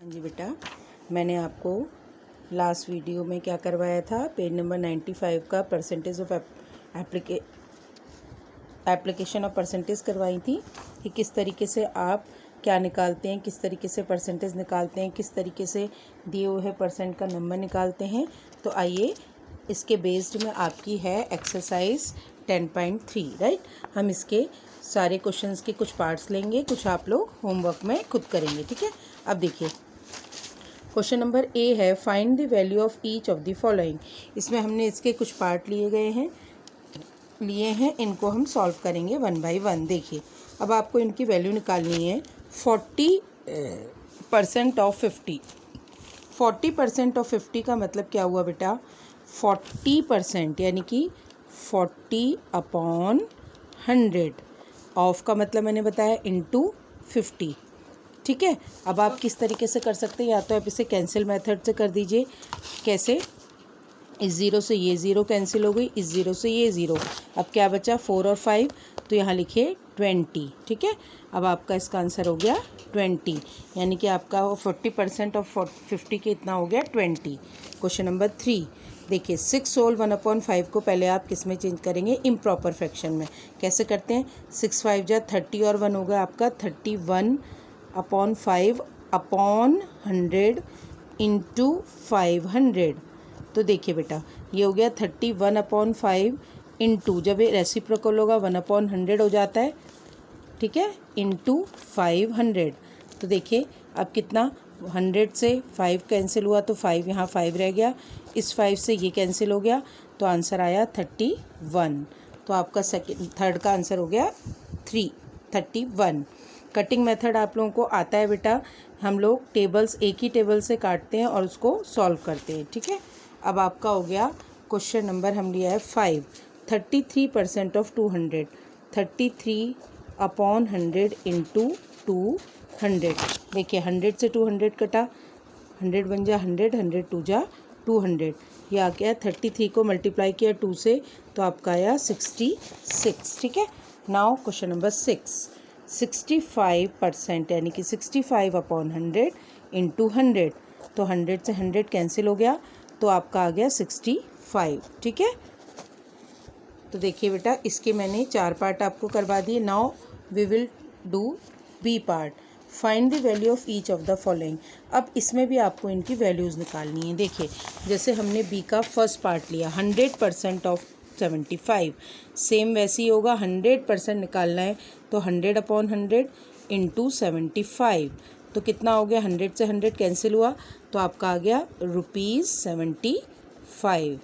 हाँ जी बेटा, मैंने आपको लास्ट वीडियो में क्या करवाया था, पेज नंबर 95 का percentage of application of percentage करवाई थी कि किस तरीके से आप क्या निकालते हैं, किस तरीके से परसेंटेज निकालते हैं, किस तरीके से दिए हुए परसेंट का नंबर निकालते हैं। तो आइए, इसके बेस्ड में आपकी है एक्सरसाइज 10.3, राइट। हम इसके सारे क्वेश्चंस के कुछ पार्ट्स लेंगे, कुछ आप लोग होमवर्क में खुद करेंगे, ठीक है। अब देखिए, क्वेश्चन नंबर ए है, find the value of each of the following. इसमें हमने इसके कुछ पार्ट लिए हैं, इनको हम सॉल्व करेंगे 1 बाय 1। देखिए, अब आपको इनकी वैल्यू निकालनी है। 40% ऑफ 50, 40% ऑफ 50 का मतलब क्या हुआ बेटा, 40% यानी कि 40/100। ऑफ का मतलब मैंने बताया इंटू 50, ठीक है। अब आप किस तरीके से कर सकते हैं, या तो आप इसे कैंसिल मेथड से कर दीजिए। कैसे, इस ज़ीरो से ये ज़ीरो कैंसिल हो गई, इस ज़ीरो से ये ज़ीरो, अब क्या बचा 4 और 5, तो यहाँ लिखिए 20, ठीक है। अब आपका इसका आंसर हो गया 20, यानी कि आपका 40% ऑफ 50 के इतना हो गया 20। क्वेश्चन नंबर 3 देखिए, 6 होल 1/5 को पहले आप किस में चेंज करेंगे, इम्प्रॉपर फ्रैक्शन में। कैसे करते हैं, 6 5 जा 30 और 1 होगा आपका 31/5/100 इंटू 500। तो देखिए बेटा, ये हो गया 31/5 इंटू, जब ये रेसिप्रोकल होगा 1/100 हो जाता है, ठीक है, इंटू 500। तो देखिए अब कितना, 100 से 5 कैंसिल हुआ तो 5 यहाँ 5 रह गया, इस 5 से ये कैंसिल हो गया, तो आंसर आया 31। तो आपका थर्ड का आंसर हो गया 31। कटिंग मेथड आप लोगों को आता है बेटा, हम लोग टेबल्स एक ही टेबल से काटते हैं और उसको सॉल्व करते हैं, ठीक है। अब आपका हो गया क्वेश्चन नंबर, हम लिया है 5, 33% ऑफ 200, 33/100 इंटू 200। देखिए 100 से 200 कटा, 100 बन जा 100, 100 2 जा 200, ये आ गया 33 को मल्टीप्लाई किया 2 से, तो आपका आया 66, ठीक है। नाउ क्वेश्चन नंबर 6, 65% यानी कि 65/100 इंटू 100, तो 100 से 100 कैंसिल हो गया, तो आपका आ गया 65, ठीक है। तो देखिए बेटा, इसके मैंने 4 पार्ट आपको करवा दिए। Now we will do B part, find the value of each of the following. अब इसमें भी आपको इनकी वैल्यूज़ निकालनी है। देखिए, जैसे हमने बी का फर्स्ट पार्ट लिया 100% ऑफ 75, सेम वैसे ही होगा, 100% निकालना है तो 100/100 इंटू 75, तो कितना हो गया, 100 से 100 कैंसिल हुआ, तो आपका आ गया ₹75,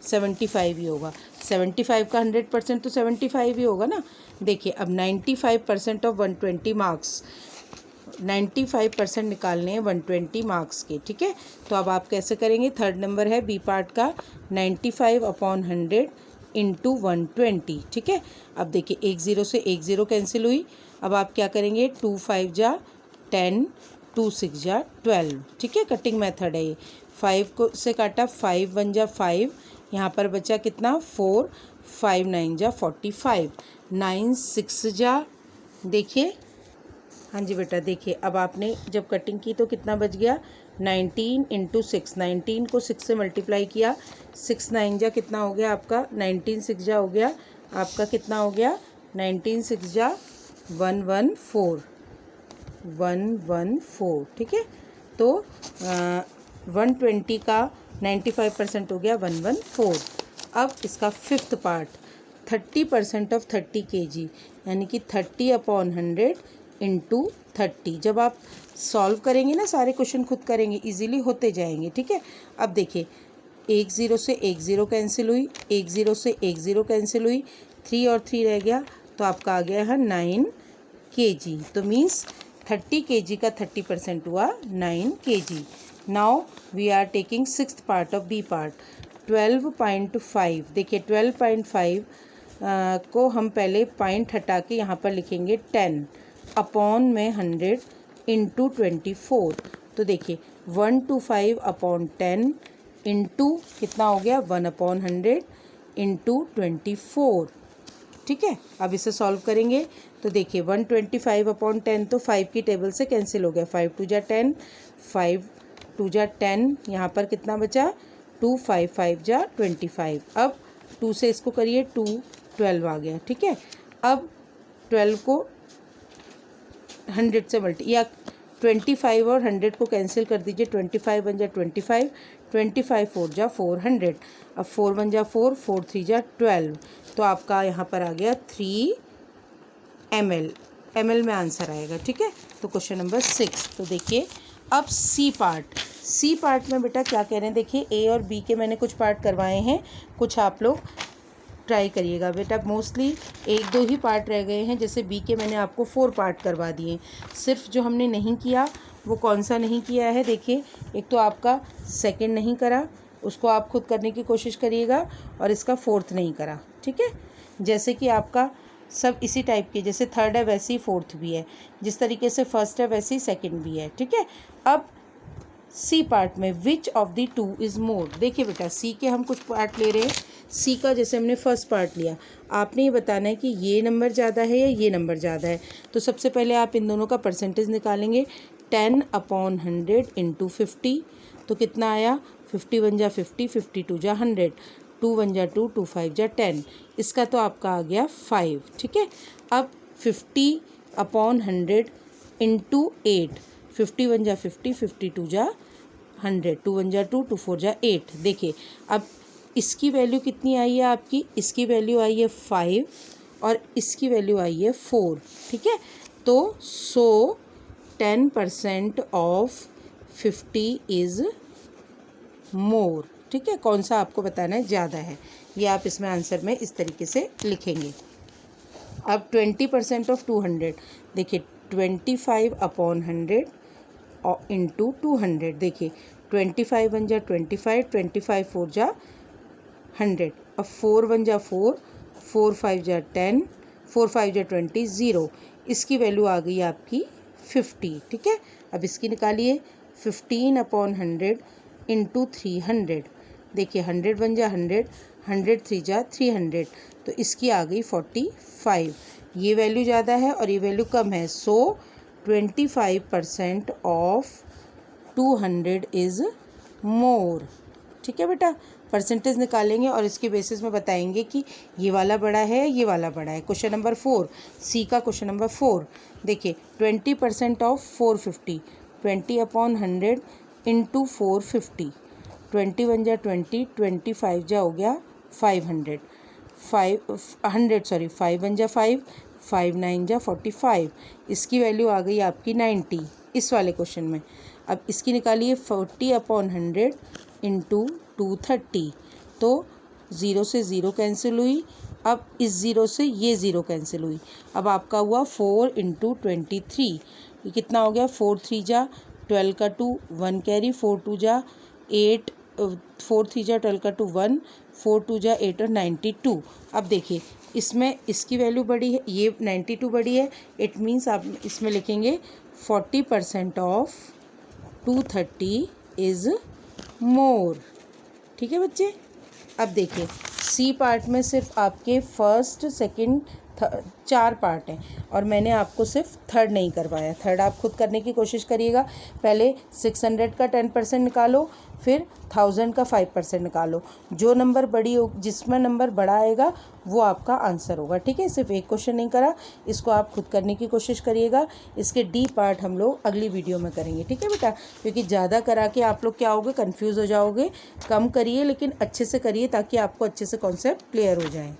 75 ही होगा। 75 का 100% तो 75 ही होगा ना। देखिए अब 95% ऑफ 120 मार्क्स, 95% निकालने हैं 120 मार्क्स के, ठीक है। तो अब आप कैसे करेंगे, थर्ड नंबर है बी पार्ट का, 95/100 इंटू 120, ठीक है। अब देखिए एक ज़ीरो से एक ज़ीरो कैंसिल हुई, अब आप क्या करेंगे, 2 5 जा 10, 2 6 जा 12, ठीक है। कटिंग मेथड है ये, 5 को से काटा, 5 1 जा 5, यहाँ पर बचा कितना 4, 5 9 जा 45, 9 6 जा, देखिए, हाँ जी बेटा, देखिए अब आपने जब कटिंग की तो कितना बच गया, 19 इंटू 6, 19 को 6 से मल्टीप्लाई किया, 6 9 जा कितना हो गया आपका, 19 6 जा हो गया आपका, कितना हो गया 19 6 जा 114, 114, ठीक है। तो 120 का 95% हो गया 114। अब इसका फिफ्थ पार्ट, 30% ऑफ 30 kg यानी कि 30/100 इंटू 30। जब आप सॉल्व करेंगे ना, सारे क्वेश्चन खुद करेंगे, इजीली होते जाएंगे, ठीक है। अब देखिए, एक ज़ीरो से एक ज़ीरो कैंसिल हुई, एक ज़ीरो से एक ज़ीरो कैंसिल हुई, 3 और 3 रह गया, तो आपका आ गया है 9 kg। तो मीन्स 30 kg का 30% हुआ 9 kg। Now we are taking sixth part of B part, 12.5। देखिए 12.5 को हम पहले पॉइंट हटा के यहाँ पर लिखेंगे 10 अपॉन में 100 इंटू 24। तो देखिए 125/10 इंटू कितना हो गया, 1/100 इंटू 24, ठीक है। अब इसे सॉल्व करेंगे तो देखिए 125/10 तो 5 की टेबल से कैंसिल हो गया, 5 2 जा 10, 5 2 जा 10, यहाँ पर कितना बचा 2 5 5 जा 25। अब 2 से इसको करिए 2 12 आ गया, ठीक है। अब 12 को 100 से मल्टी या 25 और 100 को कैंसिल कर दीजिए, 25 बन जा 25, 25 4 जा 400। अब 4 1 जा 4, 4 3 जा 12, तो आपका यहाँ पर आ गया 3 ml में आंसर आएगा, ठीक है। तो क्वेश्चन नंबर 6। तो देखिए अब सी पार्ट में बेटा क्या कह रहे हैं, देखिए ए और बी के मैंने कुछ पार्ट करवाए हैं, कुछ आप लोग ट्राई करिएगा बेटा। मोस्टली 1-2 ही पार्ट रह गए हैं, जैसे बी के मैंने आपको 4 पार्ट करवा दिए। सिर्फ जो हमने नहीं किया वो कौन सा नहीं किया है, देखिए एक तो आपका सेकंड नहीं करा, उसको आप खुद करने की कोशिश करिएगा, और इसका 4th नहीं करा, ठीक है। जैसे कि आपका सब इसी टाइप के, जैसे थर्ड है वैसे ही 4th भी है, जिस तरीके से फर्स्ट है वैसे ही सेकेंड भी है, ठीक है। अब सी पार्ट में which of the two is more, देखिए बेटा सी के हम कुछ पार्ट ले रहे हैं। सी का जैसे हमने फर्स्ट पार्ट लिया, आपने ये बताना है कि ये नंबर ज़्यादा है या ये नंबर ज़्यादा है। तो सबसे पहले आप इन दोनों का परसेंटेज निकालेंगे, 10/100 इंटू 50, तो कितना आया 51 जा 50, 52 जा 100, 2 1 जा 2, 2 5 जा 10, इसका तो आपका आ गया 5, ठीक है। अब 50/100 इंटू 8, 51 जा 50, 52 जा 100, 2 1 जा 2, 2 4 जा 8। देखिए अब इसकी वैल्यू कितनी आई है आपकी, इसकी वैल्यू आई है 5 और इसकी वैल्यू आई है 4, ठीक है। तो 10% ऑफ 50 इज़ मोर, ठीक है। कौन सा आपको बताना है ज़्यादा है, ये आप इसमें आंसर में इस तरीके से लिखेंगे। अब 20% ऑफ 200, देखिए 25/100 इंटू 200, देखिए 25 1 जा 25, 25 4 जा 100, अब 4 1 जा 4, 4 5 जा 10, 4 5 जा 20, 0, इसकी वैल्यू आ गई आपकी 50, ठीक है। अब इसकी निकालिए 15/100 इंटू 300, देखिए 100 1 जा 100, 100 3 जा 300, तो इसकी आ गई 45। ये वैल्यू ज़्यादा है और ये वैल्यू कम है, सो 25% ऑफ 200 इज़ मोर, ठीक है बेटा। परसेंटेज निकालेंगे और इसके बेसिस में बताएंगे कि ये वाला बड़ा है ये वाला बड़ा है। क्वेश्चन नंबर 4, सी का क्वेश्चन नंबर 4, देखिए 20% ऑफ 450, 20/100 इंटू 450, 20 1 जा 20, 25 जा हो गया 500, 5 1 जा 5, 5 9 जा 45, इसकी वैल्यू आ गई आपकी 90 इस वाले क्वेश्चन में। अब इसकी निकालिए 40/100 इंटू 230, तो 0 से 0 कैंसिल हुई, अब इस 0 से ये 0 कैंसिल हुई, अब आपका हुआ 4 इंटू 23, ये कितना हो गया 4 3 जा 12 का 2, 1 कैरी, 4 2 जा 8, 4 3 जा 12 का 2 1, 4 2 जा 8 और 92। अब देखिए इसमें इसकी वैल्यू बड़ी है, ये 92 बड़ी है, इट मीन्स आप इसमें लिखेंगे 40% ऑफ 230 इज़ मोर, ठीक है बच्चे। अब देखिए सी पार्ट में सिर्फ आपके फर्स्ट सेकंड 4 पार्ट हैं और मैंने आपको सिर्फ थर्ड नहीं करवाया। थर्ड आप खुद करने की कोशिश करिएगा। पहले 600 का 10% निकालो, फिर 1000 का 5% निकालो, जो नंबर बड़ी हो जिसमें नंबर बड़ा आएगा वो आपका आंसर होगा, ठीक है। सिर्फ एक क्वेश्चन नहीं करा, इसको आप खुद करने की कोशिश करिएगा। इसके डी पार्ट हम लोग अगली वीडियो में करेंगे, ठीक है बेटा, क्योंकि ज़्यादा करा के आप लोग क्या होगे, कन्फ्यूज़ हो जाओगे। कम करिए लेकिन अच्छे से करिए ताकि आपको अच्छे से कॉन्सेप्ट क्लियर हो जाए।